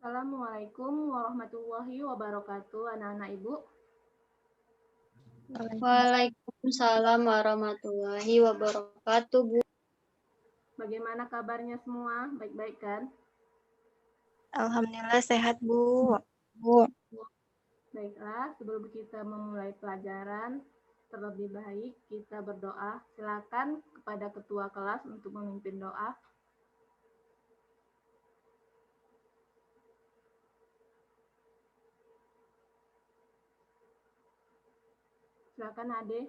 Assalamualaikum warahmatullahi wabarakatuh, anak-anak Ibu. Waalaikumsalam warahmatullahi wabarakatuh, Bu. Bagaimana kabarnya semua? Baik-baik kan? Alhamdulillah sehat, Bu. Baiklah, sebelum kita memulai pelajaran, terlebih baik kita berdoa. Silakan kepada ketua kelas untuk memimpin doa. Silakan Ade.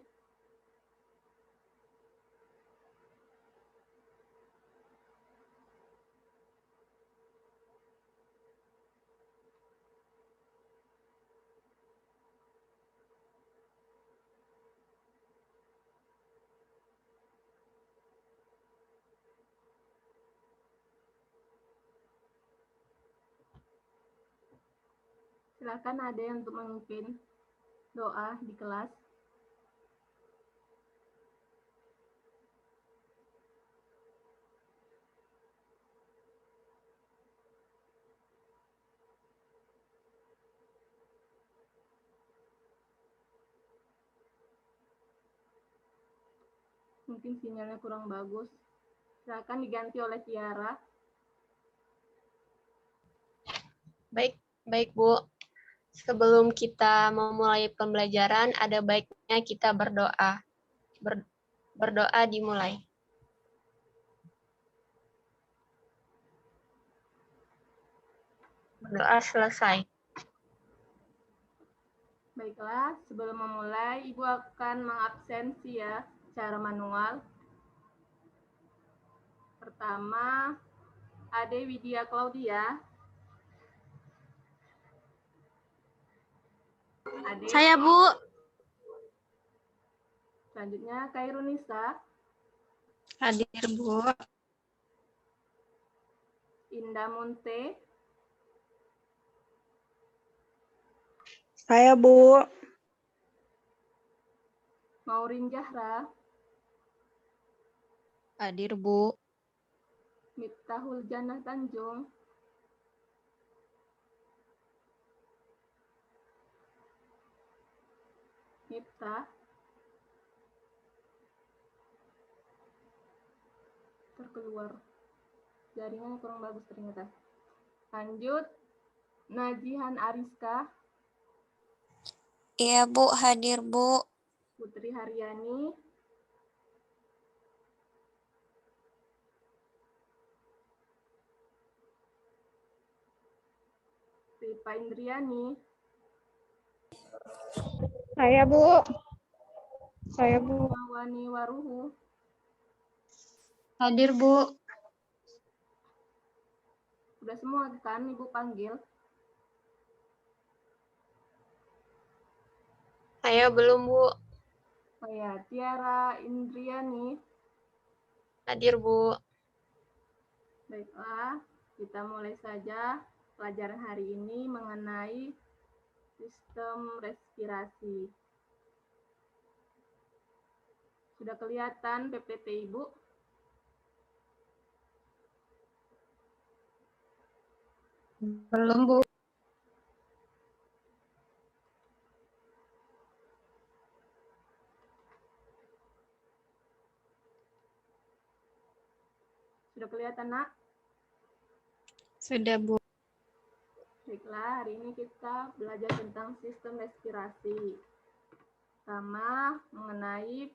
Silakan Ade untuk memimpin doa di kelas. Mungkin sinyalnya kurang bagus. Silakan diganti oleh Tiara. Baik, Bu. Sebelum kita memulai pembelajaran, ada baiknya kita berdoa. Berdoa dimulai. Berdoa selesai. Baiklah, sebelum memulai, Ibu akan mengabsensi ya, secara manual. Pertama, Ade Widya Claudia. Ade. Saya, Bu. Selanjutnya, Kairunisa. Hadir, Bu. Indah Munte. Saya, Bu. Maurin Zahra. Hadir, Bu. Miftahul Jannah Tanjung. Miftah. Terkeluar. Jaringannya kurang bagus ternyata. Lanjut. Najihan Ariska. Iya, Bu. Hadir, Bu. Putri Haryani. Rifa Indriani. Saya, Bu. Saya, Bu. Mawani Waruhu. Hadir, Bu. Udah semua kan Ibu panggil? Saya belum, Bu. Oh ya, Tiara Indriani. Hadir, Bu. Baiklah, kita mulai saja pelajaran hari ini mengenai sistem respirasi. Sudah kelihatan PPT Ibu? Belum, Bu. Sudah kelihatan, Nak? Sudah, Bu. Baiklah, hari ini kita belajar tentang sistem respirasi. Pertama, mengenai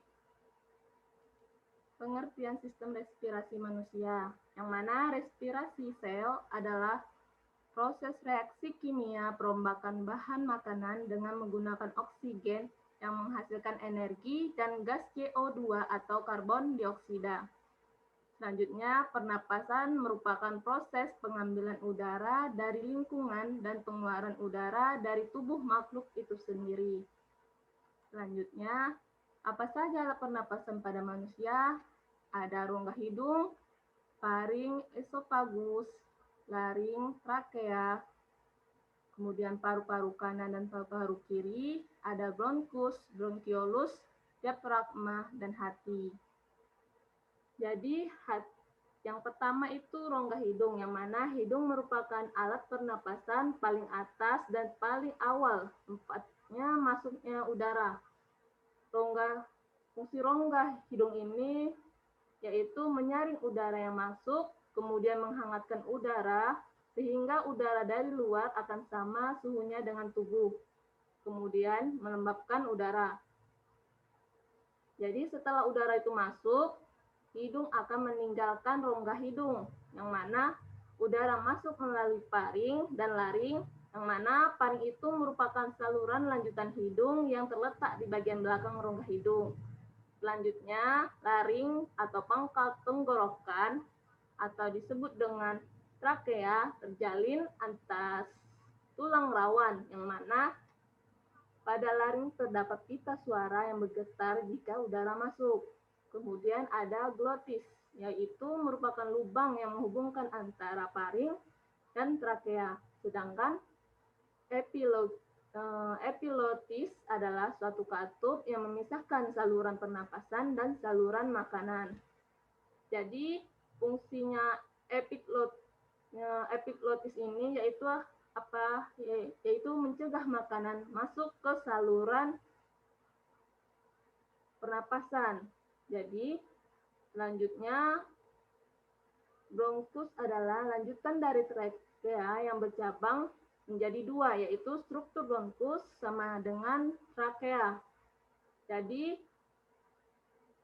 pengertian sistem respirasi manusia, yang mana respirasi sel adalah proses reaksi kimia perombakan bahan makanan dengan menggunakan oksigen yang menghasilkan energi dan gas CO2 atau karbon dioksida. Selanjutnya, pernapasan merupakan proses pengambilan udara dari lingkungan dan pengeluaran udara dari tubuh makhluk itu sendiri. Selanjutnya, apa saja alat pernapasan pada manusia? Ada rongga hidung, faring, esofagus, laring, trakea, kemudian paru-paru kanan dan paru-paru kiri, ada bronkus, bronkiolus, diafragma, dan hati. Jadi, Yang pertama itu rongga hidung, yang mana hidung merupakan alat pernapasan paling atas dan paling awal, tempatnya masuknya udara. Fungsi rongga hidung ini yaitu menyaring udara yang masuk, kemudian menghangatkan udara, sehingga udara dari luar akan sama suhunya dengan tubuh, kemudian melembabkan udara. Jadi setelah udara itu masuk, hidung akan meninggalkan rongga hidung, yang mana udara masuk melalui paring dan laring, yang mana paring itu merupakan saluran lanjutan hidung yang terletak di bagian belakang rongga hidung. Selanjutnya, laring atau pangkal tenggorokan atau disebut dengan trakea terjalin atas tulang rawan, yang mana pada laring terdapat pita suara yang bergetar jika udara masuk. Kemudian ada glotis, yaitu merupakan lubang yang menghubungkan antara paring dan trakea. Sedangkan epiglotis adalah suatu katup yang memisahkan saluran pernapasan dan saluran makanan. Jadi fungsinya epiglotis ini yaitu apa? Yaitu mencegah makanan masuk ke saluran pernapasan. Jadi selanjutnya bronkus adalah lanjutan dari trakea yang bercabang menjadi dua, yaitu struktur bronkus sama dengan trakea. Jadi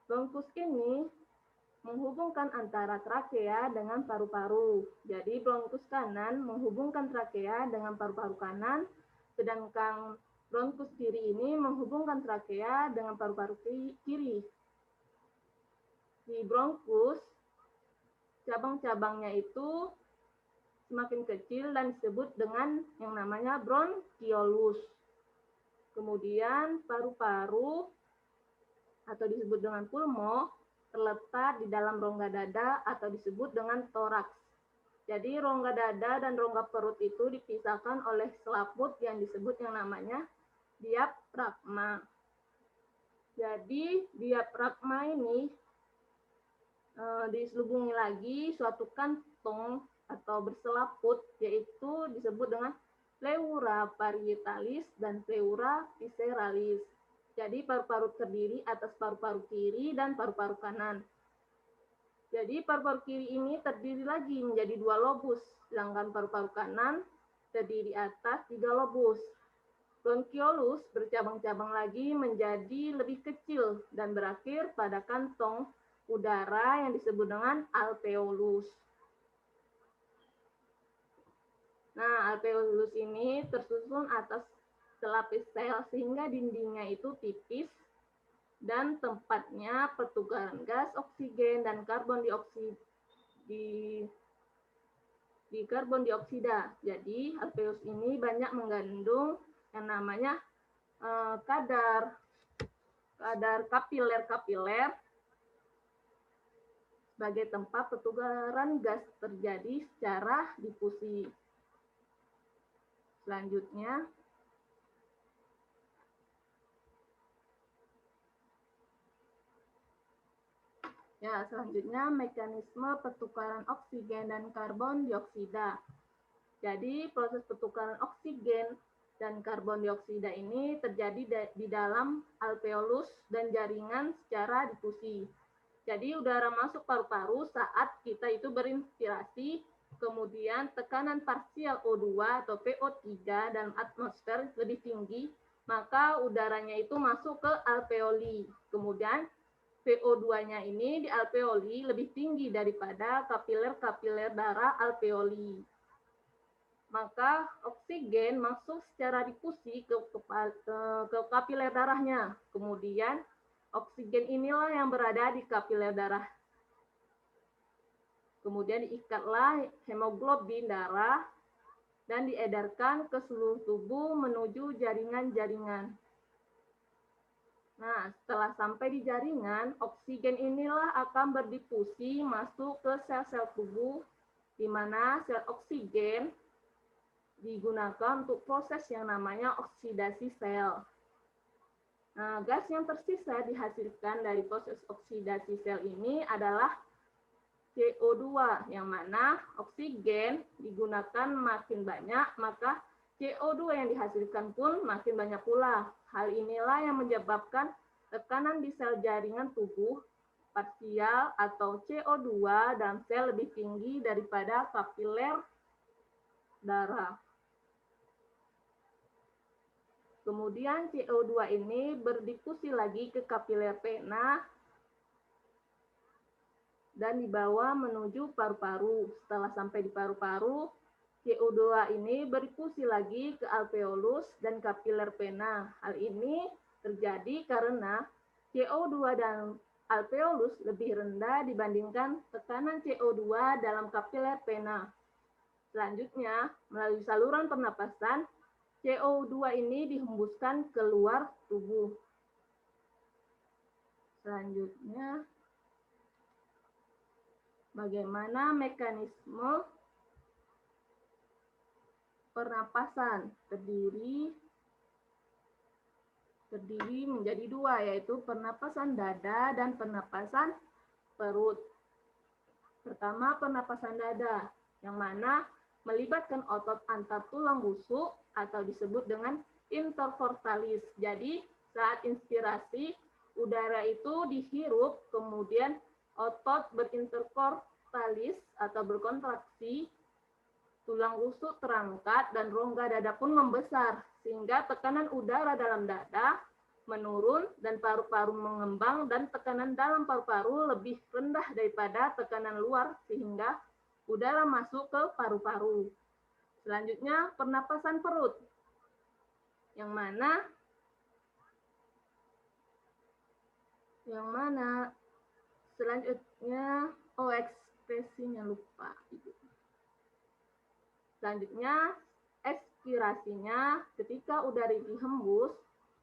bronkus ini menghubungkan antara trakea dengan paru-paru. Jadi bronkus kanan menghubungkan trakea dengan paru-paru kanan, sedangkan bronkus kiri ini menghubungkan trakea dengan paru-paru kiri. Di bronkus, cabang-cabangnya itu semakin kecil dan disebut dengan yang namanya bronkiolus. Kemudian paru-paru atau disebut dengan pulmo terletak di dalam rongga dada atau disebut dengan toraks. Jadi rongga dada dan rongga perut itu dipisahkan oleh selaput yang disebut yang namanya diafragma. Jadi diafragma ini diselubungi lagi suatu kantong atau berselaput, yaitu disebut dengan pleura parietalis dan pleura visceralis. Jadi paru-paru terdiri atas paru-paru kiri dan paru-paru kanan. Jadi paru-paru kiri ini terdiri lagi menjadi 2 lobus, sedangkan paru-paru kanan terdiri atas 3 lobus. Bronkiolus bercabang-cabang lagi menjadi lebih kecil dan berakhir pada kantong udara yang disebut dengan alveolus. Nah, alveolus ini tersusun atas selapis sel sehingga dindingnya itu tipis dan tempatnya pertukaran gas oksigen dan karbon dioksida. Jadi alveolus ini banyak mengandung yang namanya kadar kapiler sebagai tempat pertukaran gas terjadi secara difusi. Selanjutnya, mekanisme pertukaran oksigen dan karbon dioksida. Jadi proses pertukaran oksigen dan karbon dioksida ini terjadi di dalam alveolus dan jaringan secara difusi. Jadi udara masuk paru-paru saat kita itu berinspirasi, kemudian tekanan parsial O2 atau PO3 dalam atmosfer lebih tinggi, maka udaranya itu masuk ke alveoli. Kemudian PO2-nya ini di alveoli lebih tinggi daripada kapiler-kapiler darah alveoli. Maka oksigen masuk secara difusi ke kapiler darahnya. Kemudian oksigen inilah yang berada di kapiler darah. Kemudian diikatlah hemoglobin darah dan diedarkan ke seluruh tubuh menuju jaringan-jaringan. Nah, setelah sampai di jaringan, oksigen inilah akan berdifusi masuk ke sel-sel tubuh, di mana sel oksigen digunakan untuk proses yang namanya oksidasi sel. Nah, gas yang tersisa dihasilkan dari proses oksidasi sel ini adalah CO2, yang mana oksigen digunakan makin banyak, maka CO2 yang dihasilkan pun makin banyak pula. Hal inilah yang menyebabkan tekanan di sel jaringan tubuh parsial atau CO2 dalam sel lebih tinggi daripada kapiler darah. Kemudian CO2 ini berdifusi lagi ke kapiler vena dan dibawa menuju paru-paru. Setelah sampai di paru-paru, CO2 ini berdifusi lagi ke alveolus dan kapiler vena. Hal ini terjadi karena CO2 dan alveolus lebih rendah dibandingkan tekanan CO2 dalam kapiler vena. Selanjutnya, melalui saluran pernapasan, CO2 ini dihembuskan keluar tubuh. Selanjutnya, bagaimana mekanisme pernapasan? Terdiri menjadi dua, yaitu pernapasan dada dan pernapasan perut. Pertama, pernapasan dada, yang mana melibatkan otot antar tulang rusuk atau disebut dengan intercortalis. Jadi, saat inspirasi, udara itu dihirup, kemudian otot berintercortalis atau berkontraksi, tulang rusuk terangkat, dan rongga dada pun membesar, sehingga tekanan udara dalam dada menurun dan paru-paru mengembang, dan tekanan dalam paru-paru lebih rendah daripada tekanan luar, sehingga udara masuk ke paru-paru. Selanjutnya, pernapasan perut, yang mana selanjutnya, ekspresinya lupa. Selanjutnya, ekspirasinya, ketika udara dihembus,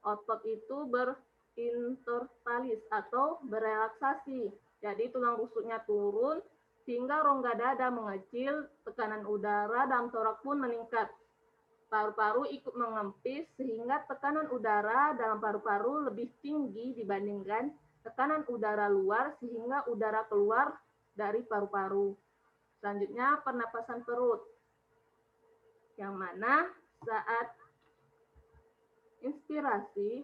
otot itu berintertalis atau berelaksasi. Jadi tulang rusuknya turun, sehingga rongga dada mengecil, tekanan udara dalam torak pun meningkat. Paru-paru ikut mengempis, sehingga tekanan udara dalam paru-paru lebih tinggi dibandingkan tekanan udara luar, sehingga udara keluar dari paru-paru. Selanjutnya, pernapasan perut, yang mana saat inspirasi,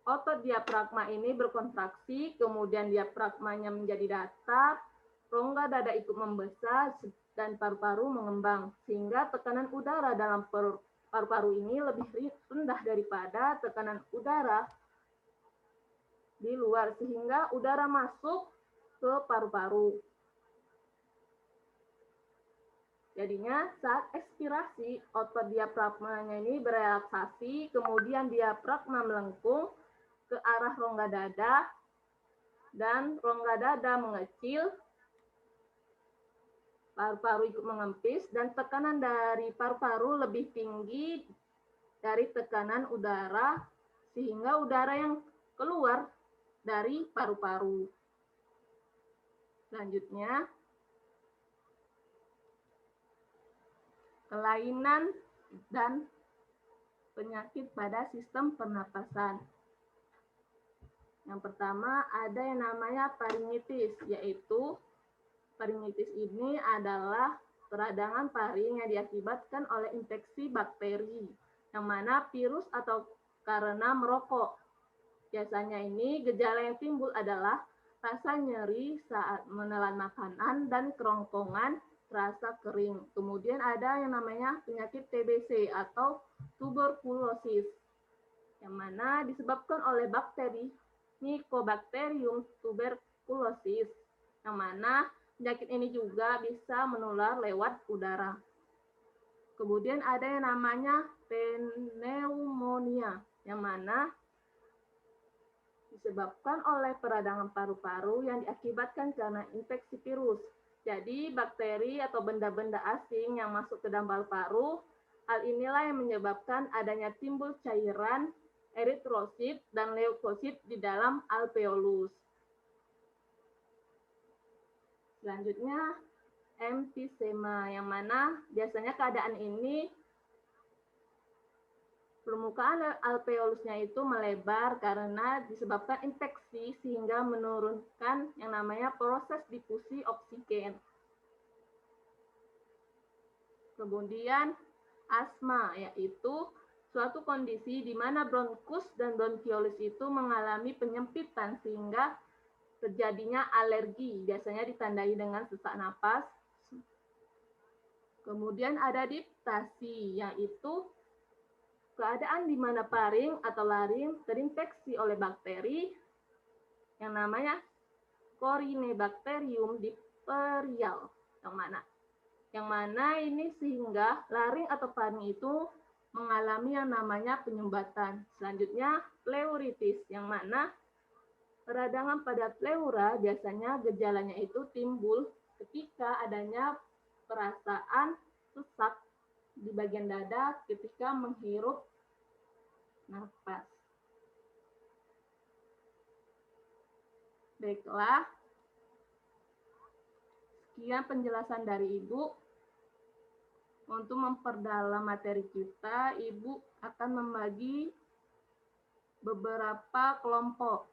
otot diafragma ini berkontraksi, kemudian diafragmanya menjadi datar, rongga dada ikut membesar, dan paru-paru mengembang, sehingga tekanan udara dalam paru-paru ini lebih rendah daripada tekanan udara di luar, sehingga udara masuk ke paru-paru. Jadinya saat ekspirasi, otot diafragmanya ini berelaksasi, kemudian diafragma melengkung ke arah rongga dada, dan rongga dada mengecil, paru-paru ikut mengempis, dan tekanan dari paru-paru lebih tinggi dari tekanan udara, sehingga udara yang keluar dari paru-paru. Selanjutnya, kelainan dan penyakit pada sistem pernapasan. Yang pertama, ada yang namanya faringitis, yaitu faringitis ini adalah peradangan paring yang diakibatkan oleh infeksi bakteri, yang mana virus atau karena merokok. Biasanya ini gejala yang timbul adalah rasa nyeri saat menelan makanan dan kerongkongan terasa kering. Kemudian ada yang namanya penyakit TBC atau tuberkulosis, yang mana disebabkan oleh bakteri Mycobacterium tuberculosis, yang mana penyakit ini juga bisa menular lewat udara. Kemudian ada yang namanya pneumonia, yang mana disebabkan oleh peradangan paru-paru yang diakibatkan karena infeksi virus. Jadi bakteri atau benda-benda asing yang masuk ke dalam paru-paru, hal inilah yang menyebabkan adanya timbul cairan eritrosit dan leukosit di dalam alveolus. Selanjutnya, emfisema, yang mana biasanya keadaan ini Permukaan alveolusnya itu melebar karena disebabkan infeksi sehingga menurunkan yang namanya proses difusi oksigen. Kemudian asma, yaitu suatu kondisi di mana bronkus dan bronkiolus itu mengalami penyempitan sehingga terjadinya alergi, biasanya ditandai dengan sesak napas. Kemudian ada diftasi, yaitu keadaan di mana paring atau laring terinfeksi oleh bakteri yang namanya Corynebacterium diphtherial, yang mana ini sehingga laring atau paring itu mengalami yang namanya penyumbatan. Selanjutnya pleuritis, yang mana peradangan pada pleura biasanya gejalanya itu timbul ketika adanya perasaan sesak di bagian dada ketika menghirup nafas. Baiklah, sekian penjelasan dari Ibu. Untuk memperdalam materi kita, Ibu akan membagi beberapa kelompok.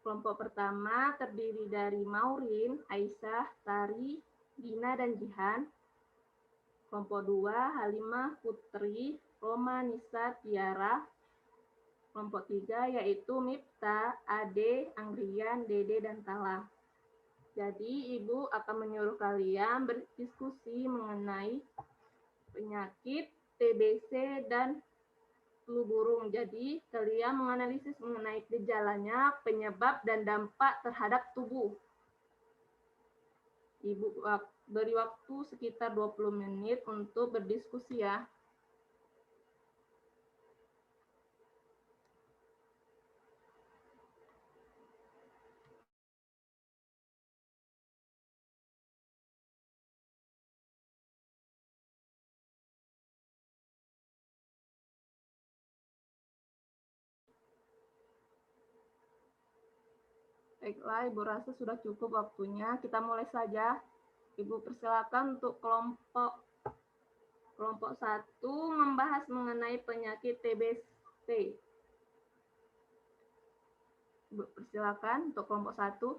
Kelompok pertama terdiri dari Maureen, Aisyah, Tari, Dina, dan Jihan. Kelompok 2, Halimah, Putri, Roma, Nisa, Tiara. Kelompok 3 yaitu Mipta, Ade, Anggrian, Dede, dan Tala. Jadi Ibu akan menyuruh kalian berdiskusi mengenai penyakit TBC dan flu burung. Jadi kalian menganalisis mengenai gejalanya, penyebab, dan dampak terhadap tubuh. Ibu beri waktu sekitar 20 menit untuk berdiskusi ya. Baiklah, Ibu rasa sudah cukup waktunya. Kita mulai saja. Ibu persilakan untuk kelompok 1 membahas mengenai penyakit TBC. Ibu persilakan untuk kelompok 1.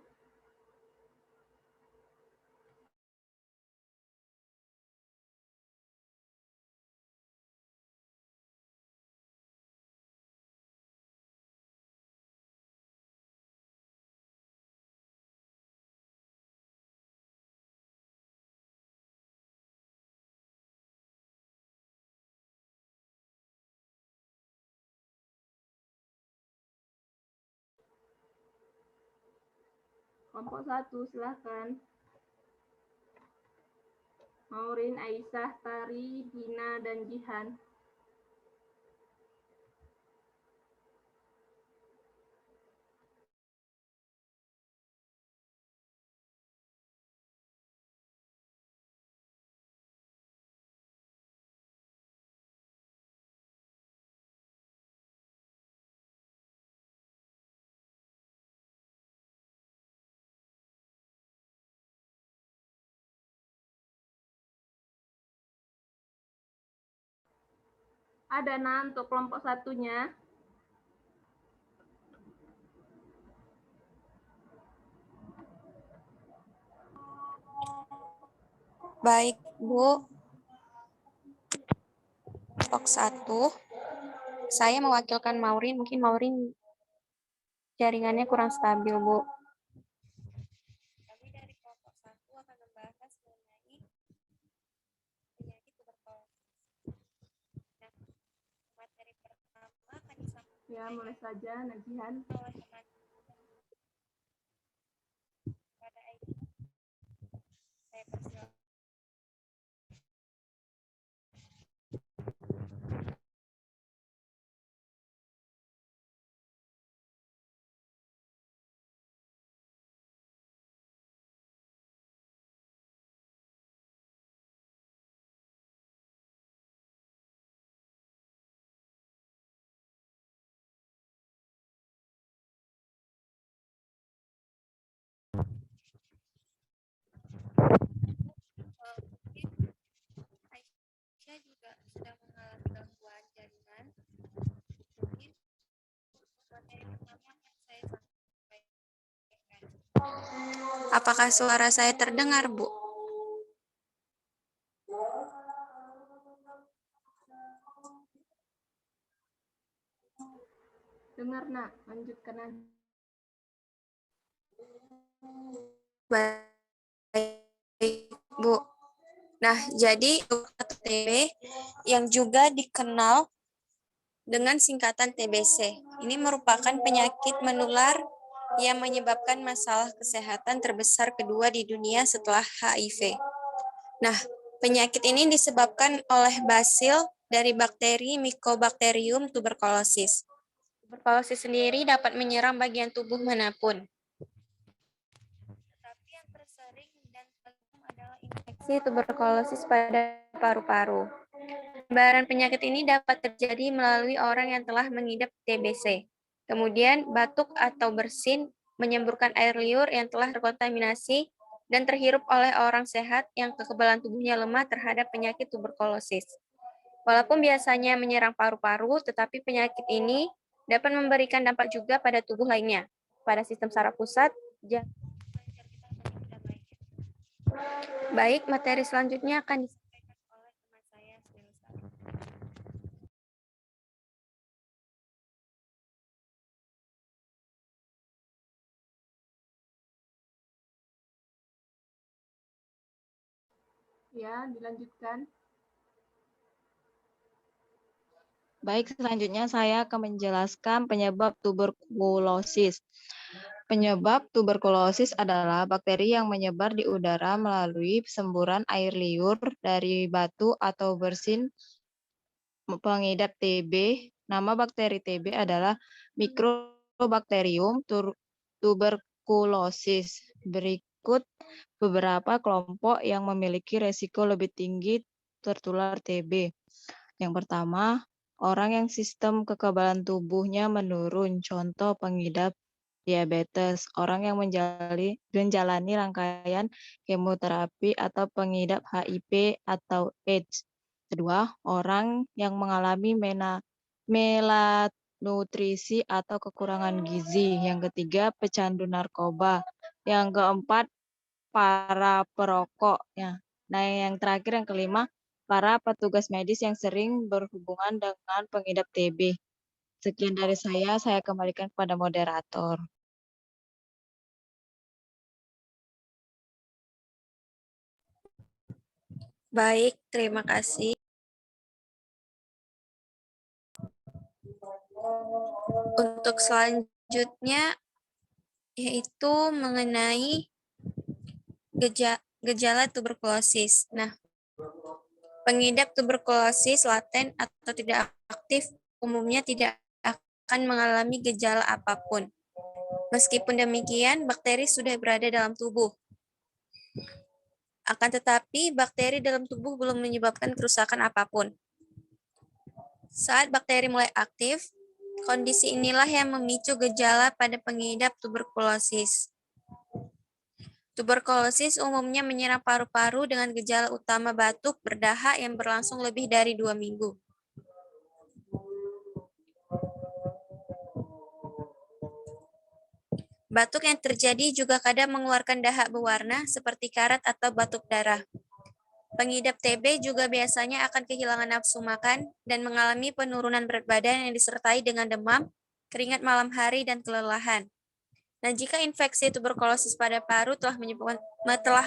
Kelompok 1, silakan. Maureen, Aisyah, Tari, Dina, dan Jihan. Ada untuk kelompok 1-nya. Baik, Bu. Kelompok 1. Saya mewakilkan Maureen. Mungkin Maureen jaringannya kurang stabil, Bu. Kami dari kelompok 1 akan membahas mengenai penyakit tuberkulosis. Nah, materi pertama akan disampaikan. Ya, mulai saja, Najihan. Oleh teman pada saya persilakan. Apakah suara saya terdengar, Bu? Dengar, Nak. Lanjutkan aja. Baik, Bu. Nah, jadi TB yang juga dikenal dengan singkatan TBC. Ini merupakan penyakit menular yang menyebabkan masalah kesehatan terbesar kedua di dunia setelah HIV. Nah, penyakit ini disebabkan oleh basil dari bakteri Mycobacterium tuberculosis. Tuberkulosis sendiri dapat menyerang bagian tubuh manapun. Tetapi yang tersering dan terumum adalah infeksi tuberkulosis pada paru-paru. Penyebaran penyakit ini dapat terjadi melalui orang yang telah mengidap TBC. Kemudian, batuk atau bersin menyemburkan air liur yang telah terkontaminasi dan terhirup oleh orang sehat yang kekebalan tubuhnya lemah terhadap penyakit tuberkulosis. Walaupun biasanya menyerang paru-paru, tetapi penyakit ini dapat memberikan dampak juga pada tubuh lainnya, pada sistem saraf pusat, jantung, dan lainnya. Baik, materi selanjutnya akan disampaikan oleh teman saya, Sri. Ya, dilanjutkan. Baik, selanjutnya saya akan menjelaskan penyebab tuberkulosis. Penyebab tuberkulosis adalah bakteri yang menyebar di udara melalui semburan air liur dari batu atau bersin pengidap TB. Nama bakteri TB adalah Mycobacterium tuberculosis. Berikut beberapa kelompok yang memiliki resiko lebih tinggi tertular TB. Yang pertama, orang yang sistem kekebalan tubuhnya menurun, contoh pengidap diabetes, orang yang menjalani rangkaian kemoterapi atau pengidap HIV atau AIDS. Kedua, orang yang mengalami malnutrisi atau kekurangan gizi. Yang ketiga, pecandu narkoba. Yang keempat, para perokok. Ya. Nah, yang terakhir, yang kelima, para petugas medis yang sering berhubungan dengan pengidap TB. Sekian dari saya kembalikan kepada moderator. Baik, terima kasih. Untuk selanjutnya, yaitu mengenai gejala tuberkulosis. Nah, pengidap tuberkulosis laten atau tidak aktif umumnya tidak akan mengalami gejala apapun. Meskipun demikian, bakteri sudah berada dalam tubuh. Akan tetapi, bakteri dalam tubuh belum menyebabkan kerusakan apapun. Saat bakteri mulai aktif, kondisi inilah yang memicu gejala pada pengidap tuberkulosis. Tuberkulosis umumnya menyerang paru-paru dengan gejala utama batuk berdahak yang berlangsung lebih dari 2 minggu. Batuk yang terjadi juga kadang mengeluarkan dahak berwarna seperti karat atau batuk darah. Pengidap TB juga biasanya akan kehilangan nafsu makan dan mengalami penurunan berat badan yang disertai dengan demam, keringat malam hari, dan kelelahan. Nah, jika infeksi tuberkulosis pada paru telah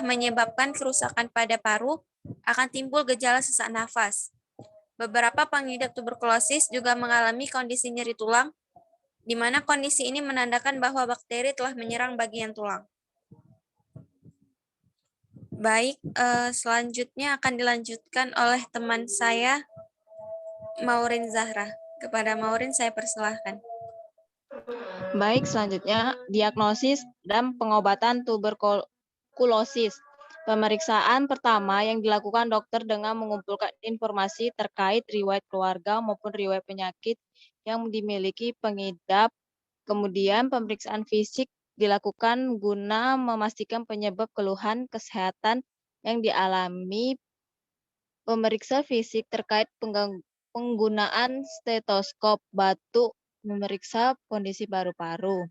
menyebabkan kerusakan pada paru, akan timbul gejala sesak nafas. Beberapa pengidap tuberkulosis juga mengalami kondisi nyeri tulang, di mana kondisi ini menandakan bahwa bakteri telah menyerang bagian tulang. Baik, selanjutnya akan dilanjutkan oleh teman saya, Maureen Zahra. Kepada Maureen saya persilahkan. Baik, selanjutnya diagnosis dan pengobatan tuberkulosis. Pemeriksaan pertama yang dilakukan dokter dengan mengumpulkan informasi terkait riwayat keluarga maupun riwayat penyakit yang dimiliki pengidap. Kemudian pemeriksaan fisik dilakukan guna memastikan penyebab keluhan kesehatan yang dialami. Pemeriksa fisik terkait penggunaan stetoskop, batuk, memeriksa kondisi paru-paru.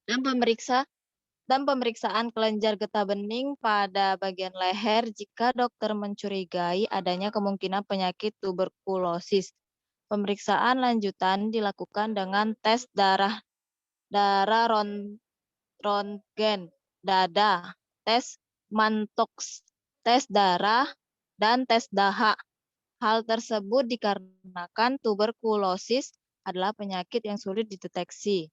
Dan pemeriksa dan pemeriksaan kelenjar getah bening pada bagian leher jika dokter mencurigai adanya kemungkinan penyakit tuberkulosis. Pemeriksaan lanjutan dilakukan dengan tes darah röntgen dada, tes Mantoux, tes darah, dan tes dahak. Hal tersebut dikarenakan tuberkulosis adalah penyakit yang sulit dideteksi,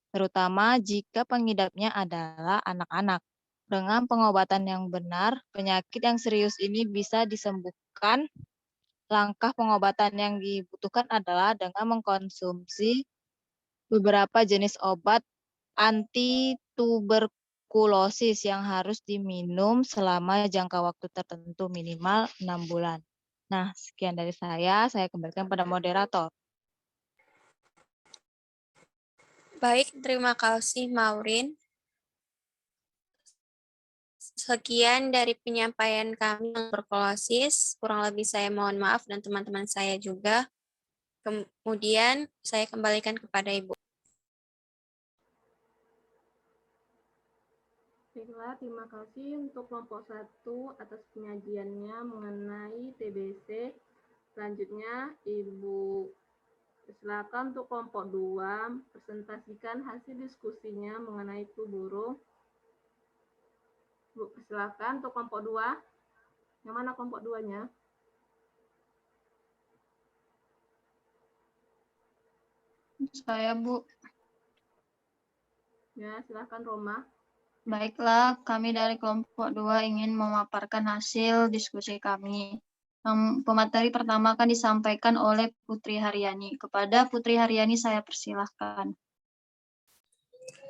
terutama jika pengidapnya adalah anak-anak. Dengan pengobatan yang benar, penyakit yang serius ini bisa disembuhkan. Langkah pengobatan yang dibutuhkan adalah dengan mengkonsumsi beberapa jenis obat anti-tuberkulosis yang harus diminum selama jangka waktu tertentu minimal 6 bulan. Nah, sekian dari saya kembalikan pada moderator. Baik, terima kasih Maureen. Sekian dari penyampaian kami yang berkolosis. Kurang lebih saya mohon maaf dan teman-teman saya juga. Kemudian saya kembalikan kepada Ibu. Baiklah, terima kasih untuk kelompok 1 atas penyajiannya mengenai TBC. Selanjutnya, Ibu silakan untuk kelompok 2 presentasikan hasil diskusinya mengenai flu burung. Bu, silakan untuk kelompok 2. Yang mana kelompok 2-nya? Saya, Bu. Ya, silakan Roma. Baiklah, kami dari kelompok 2 ingin memaparkan hasil diskusi kami. Pemateri pertama akan disampaikan oleh Putri Haryani. Kepada Putri Haryani saya persilahkan.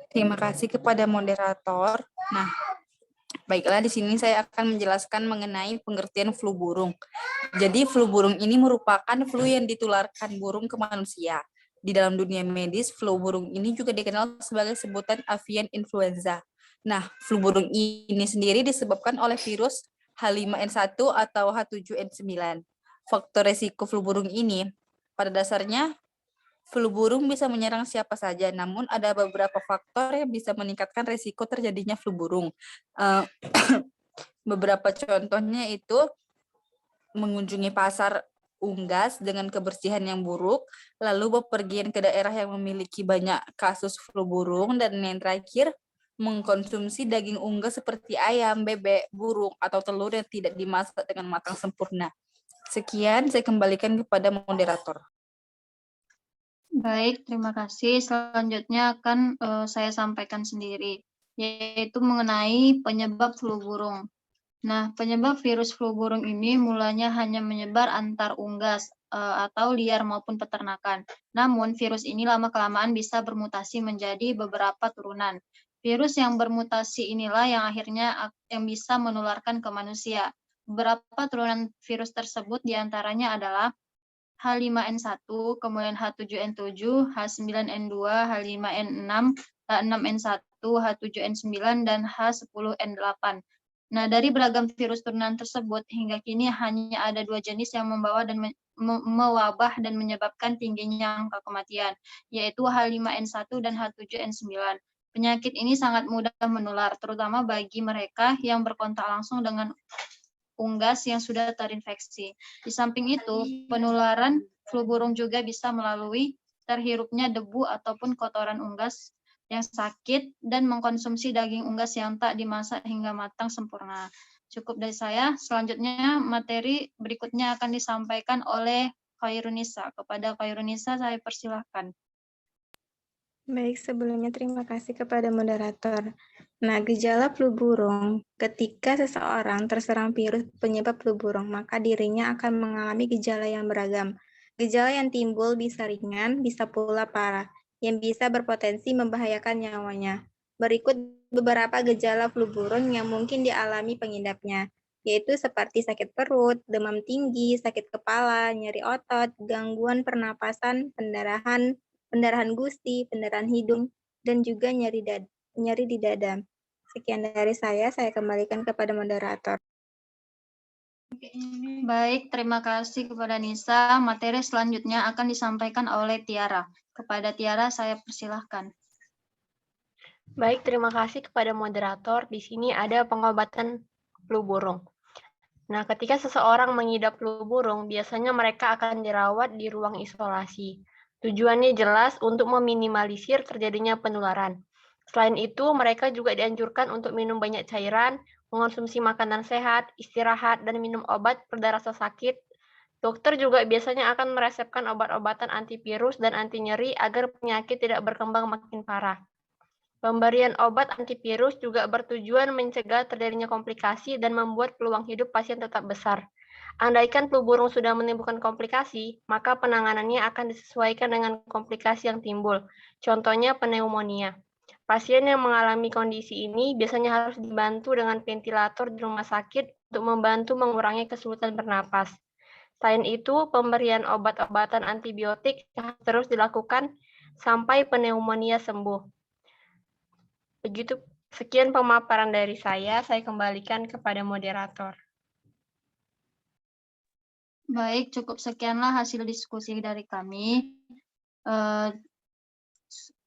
Terima kasih kepada moderator. Nah, baiklah di sini saya akan menjelaskan mengenai pengertian flu burung. Jadi flu burung ini merupakan flu yang ditularkan burung ke manusia. Di dalam dunia medis, flu burung ini juga dikenal sebagai sebutan avian influenza. Nah, flu burung ini sendiri disebabkan oleh virus H5N1 atau H7N9. Faktor resiko flu burung ini pada dasarnya flu burung bisa menyerang siapa saja, namun ada beberapa faktor yang bisa meningkatkan risiko terjadinya flu burung. Beberapa contohnya itu mengunjungi pasar unggas dengan kebersihan yang buruk, lalu bepergian ke daerah yang memiliki banyak kasus flu burung, dan yang terakhir, mengkonsumsi daging unggas seperti ayam, bebek, burung, atau telur yang tidak dimasak dengan matang sempurna. Sekian, saya kembalikan kepada moderator. Baik, terima kasih. Selanjutnya akan saya sampaikan sendiri, yaitu mengenai penyebab flu burung. Nah, penyebab virus flu burung ini mulanya hanya menyebar antar unggas atau liar maupun peternakan. Namun, virus ini lama-kelamaan bisa bermutasi menjadi beberapa turunan. Virus yang bermutasi inilah yang akhirnya yang bisa menularkan ke manusia. Beberapa turunan virus tersebut diantaranya adalah H5N1, kemudian H7N7, H9N2, H5N6, H6N1, H7N9, dan H10N8. Nah, dari beragam virus turunan tersebut, hingga kini hanya ada 2 jenis yang membawa dan mewabah dan menyebabkan tingginya angka kematian, yaitu H5N1 dan H7N9. Penyakit ini sangat mudah menular, terutama bagi mereka yang berkontak langsung dengan unggas yang sudah terinfeksi. Di samping itu, penularan flu burung juga bisa melalui terhirupnya debu ataupun kotoran unggas yang sakit dan mengkonsumsi daging unggas yang tak dimasak hingga matang sempurna. Cukup dari saya. Selanjutnya materi berikutnya akan disampaikan oleh Khairunisa. Kepada Khairunisa saya persilahkan. Baik, sebelumnya terima kasih kepada moderator. Nah, gejala flu burung. Ketika seseorang terserang virus penyebab flu burung, maka dirinya akan mengalami gejala yang beragam. Gejala yang timbul bisa ringan, bisa pula parah, yang bisa berpotensi membahayakan nyawanya. Berikut beberapa gejala flu burung yang mungkin dialami pengidapnya, yaitu seperti sakit perut, demam tinggi, sakit kepala, nyeri otot, gangguan pernapasan, pendarahan gusi, pendarahan hidung, dan juga nyeri di dada. Sekian dari saya kembalikan kepada moderator. Baik, terima kasih kepada Nisa. Materi selanjutnya akan disampaikan oleh Tiara. Kepada Tiara saya persilahkan. Baik, terima kasih kepada moderator. Di sini ada pengobatan flu burung. Nah, ketika seseorang mengidap flu burung, biasanya mereka akan dirawat di ruang isolasi. Tujuannya jelas untuk meminimalisir terjadinya penularan. Selain itu, mereka juga dianjurkan untuk minum banyak cairan, mengonsumsi makanan sehat, istirahat, dan minum obat pada rasa sakit. Dokter juga biasanya akan meresepkan obat-obatan antivirus dan anti nyeri agar penyakit tidak berkembang makin parah. Pemberian obat antivirus juga bertujuan mencegah terjadinya komplikasi dan membuat peluang hidup pasien tetap besar. Andaikan flu burung sudah menimbulkan komplikasi, maka penanganannya akan disesuaikan dengan komplikasi yang timbul. Contohnya pneumonia. Pasien yang mengalami kondisi ini biasanya harus dibantu dengan ventilator di rumah sakit untuk membantu mengurangi kesulitan bernapas. Selain itu, pemberian obat-obatan antibiotik terus dilakukan sampai pneumonia sembuh. Begitu, sekian pemaparan dari saya kembalikan kepada moderator. Baik, cukup sekianlah hasil diskusi dari kami.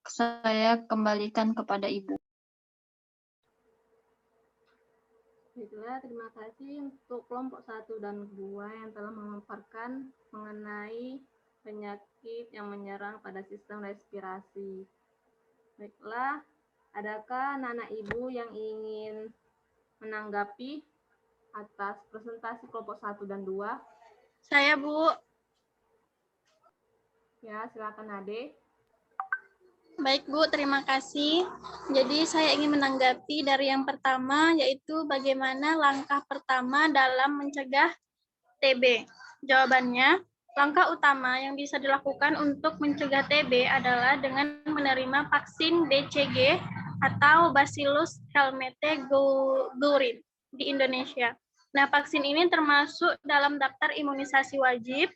Saya kembalikan kepada Ibu. Baiklah, terima kasih untuk kelompok 1 dan 2 yang telah memaparkan mengenai penyakit yang menyerang pada sistem respirasi. Baiklah, adakah anak-anak Ibu yang ingin menanggapi atas presentasi kelompok 1 dan 2? Saya, Bu. Ya, silakan Ade. Baik, Bu, terima kasih. Jadi saya ingin menanggapi dari yang pertama, yaitu bagaimana langkah pertama dalam mencegah TB. Jawabannya, langkah utama yang bisa dilakukan untuk mencegah TB adalah dengan menerima vaksin BCG atau Bacillus calmette-guerin di Indonesia. Nah, vaksin ini termasuk dalam daftar imunisasi wajib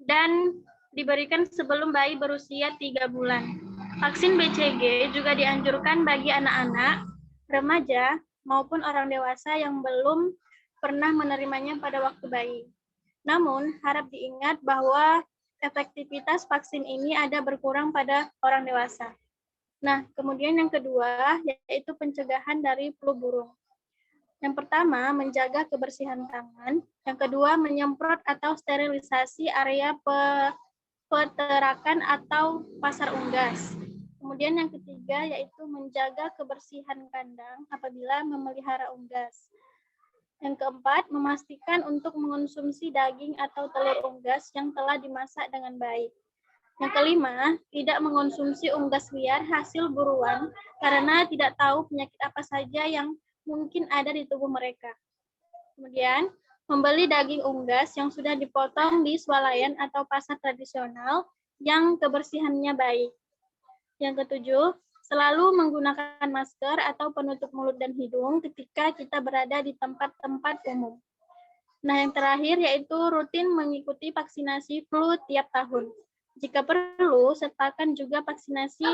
dan diberikan sebelum bayi berusia 3 bulan. Vaksin BCG juga dianjurkan bagi anak-anak, remaja, maupun orang dewasa yang belum pernah menerimanya pada waktu bayi. Namun, harap diingat bahwa efektivitas vaksin ini ada berkurang pada orang dewasa. Nah, kemudian yang kedua, yaitu pencegahan dari flu burung. Yang pertama, menjaga kebersihan tangan. Yang kedua, menyemprot atau sterilisasi area peterakan atau pasar unggas. Kemudian yang ketiga, yaitu menjaga kebersihan kandang apabila memelihara unggas. Yang keempat, memastikan untuk mengonsumsi daging atau telur unggas yang telah dimasak dengan baik. Yang kelima, tidak mengonsumsi unggas liar hasil buruan karena tidak tahu penyakit apa saja yang mungkin ada di tubuh mereka. Kemudian, membeli daging unggas yang sudah dipotong di swalayan atau pasar tradisional yang kebersihannya baik. Yang ketujuh, selalu menggunakan masker atau penutup mulut dan hidung ketika kita berada di tempat-tempat umum. Nah, yang terakhir yaitu rutin mengikuti vaksinasi flu tiap tahun. Jika perlu, sertakan juga vaksinasi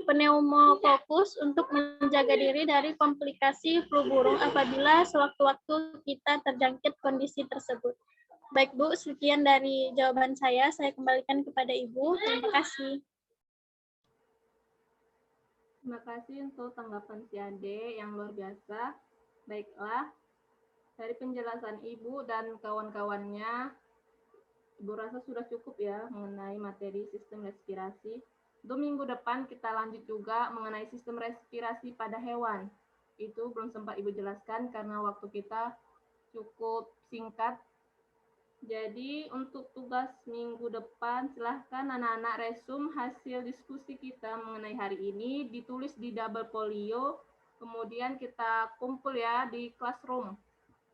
pneumokokus untuk menjaga diri dari komplikasi flu burung apabila sewaktu-waktu kita terjangkit kondisi tersebut. Baik, Bu, sekian dari jawaban saya kembalikan kepada Ibu. Terima kasih. Terima kasih untuk tanggapan si Ade yang luar biasa. Baiklah, dari penjelasan Ibu dan kawan-kawannya, Ibu rasa sudah cukup ya mengenai materi sistem respirasi. Untuk minggu depan kita lanjut juga mengenai sistem respirasi pada hewan. Itu belum sempat Ibu jelaskan karena waktu kita cukup singkat. Jadi untuk tugas minggu depan silahkan anak-anak resum hasil diskusi kita mengenai hari ini ditulis di double folio, kemudian kita kumpul ya di classroom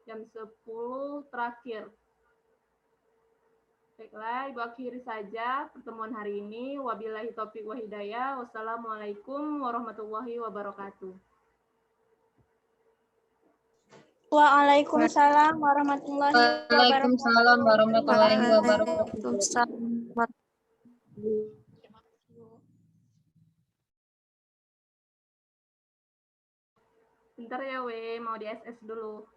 jam 10 terakhir. Baiklah, Ibu akhiri saja pertemuan hari ini. Wabillahi taufiq wa hidayah. Wassalamualaikum warahmatullahi wabarakatuh. Waalaikumsalam warahmatullahi wabarakatuh. Waalaikumsalam warahmatullahi wabarakatuh. Bentar ya, mau di SS dulu.